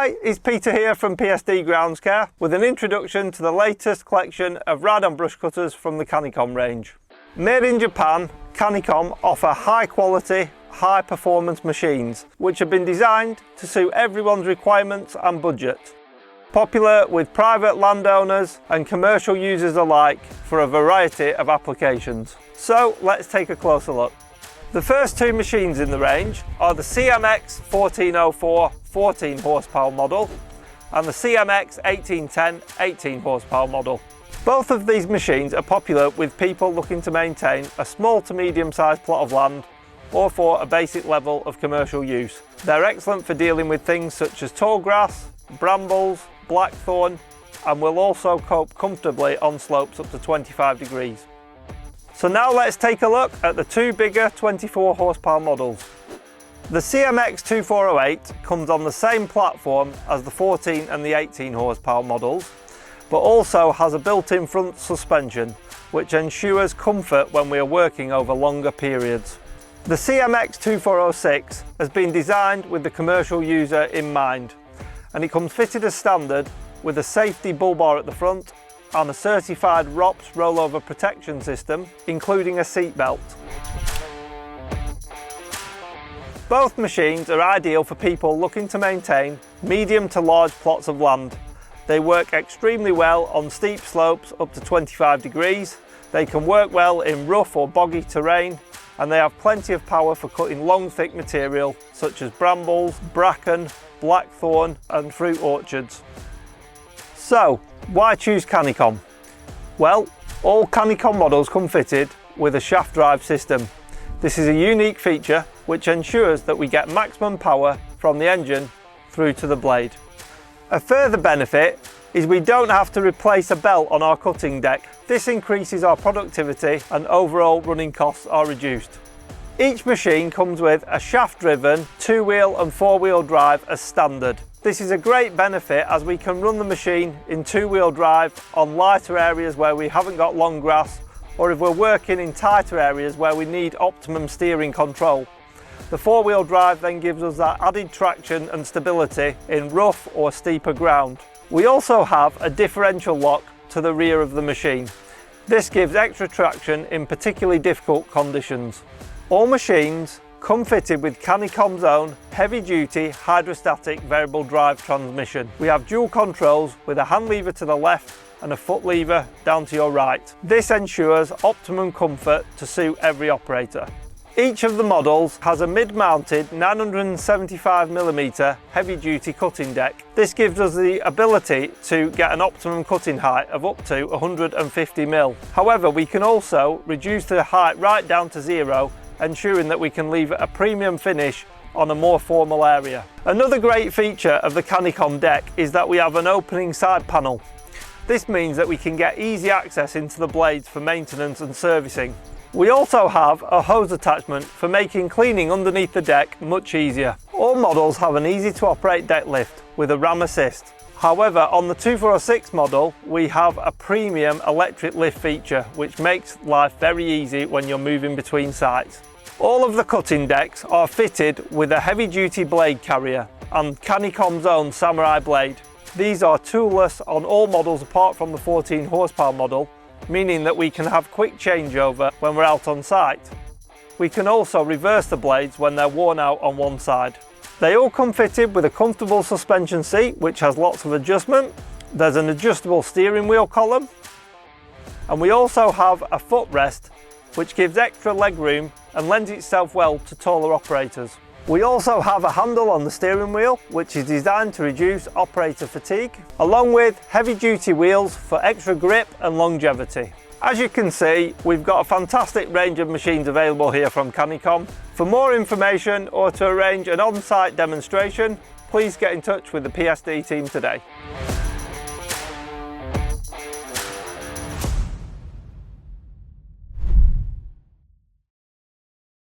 Hi, it's Peter here from PSD Grounds Care with an introduction to the latest collection of ride-on brush cutters from the Canycom range. Made in Japan, Canycom offer high quality, high performance machines which have been designed to suit everyone's requirements and budget. Popular with private landowners and commercial users alike for a variety of applications. So let's take a closer look. The first two machines in the range are the CMX 1404 14 horsepower model and the CMX 1810 18 horsepower model. Both of these machines are popular with people looking to maintain a small to medium sized plot of land or for a basic level of commercial use. They're excellent for dealing with things such as tall grass, brambles, blackthorn, and will also cope comfortably on slopes up to 25 degrees. So now let's take a look at the two bigger 24 horsepower models. The CMX 2408 comes on the same platform as the 14 and the 18 horsepower models, but also has a built-in front suspension, which ensures comfort when we are working over longer periods. The CMX 2406 has been designed with the commercial user in mind, and it comes fitted as standard with a safety bull bar at the front and a certified ROPS rollover protection system, including a seat belt. Both machines are ideal for people looking to maintain medium to large plots of land. They work extremely well on steep slopes up to 25 degrees. They can work well in rough or boggy terrain, and they have plenty of power for cutting long thick material such as brambles, bracken, blackthorn and fruit orchards. So, why choose Canycom? Well, all Canycom models come fitted with a shaft drive system. This is a unique feature which ensures that we get maximum power from the engine through to the blade. A further benefit is we don't have to replace a belt on our cutting deck. This increases our productivity and overall running costs are reduced. Each machine comes with a shaft-driven 2-wheel and 4-wheel drive as standard. This is a great benefit as we can run the machine in 2-wheel drive on lighter areas where we haven't got long grass, or if we're working in tighter areas where we need optimum steering control. The 4-wheel drive then gives us that added traction and stability in rough or steeper ground. We also have a differential lock to the rear of the machine. This gives extra traction in particularly difficult conditions. All machines come fitted with Canycom's own heavy-duty hydrostatic variable drive transmission. We have dual controls with a hand lever to the left and a foot lever down to your right. This ensures optimum comfort to suit every operator. Each of the models has a mid-mounted 975mm heavy-duty cutting deck. This gives us the ability to get an optimum cutting height of up to 150mm. However, we can also reduce the height right down to zero, ensuring that we can leave a premium finish on a more formal area. Another great feature of the Canycom deck is that we have an opening side panel. This means that we can get easy access into the blades for maintenance and servicing. We also have a hose attachment for making cleaning underneath the deck much easier. All models have an easy to operate deck lift with a ram assist. However, on the 2406 model, we have a premium electric lift feature which makes life very easy when you're moving between sites. All of the cutting decks are fitted with a heavy-duty blade carrier and Canycom's own Samurai blade. These are toolless on all models apart from the 14 horsepower model, meaning that we can have quick changeover when we're out on site. We can also reverse the blades when they're worn out on one side. They all come fitted with a comfortable suspension seat which has lots of adjustment. There's an adjustable steering wheel column, and we also have a footrest which gives extra leg room and lends itself well to taller operators. We also have a handle on the steering wheel which is designed to reduce operator fatigue, along with heavy-duty wheels for extra grip and longevity. As you can see, we've got a fantastic range of machines available here from Canycom. For more information or to arrange an on-site demonstration, please get in touch with the PSD team today.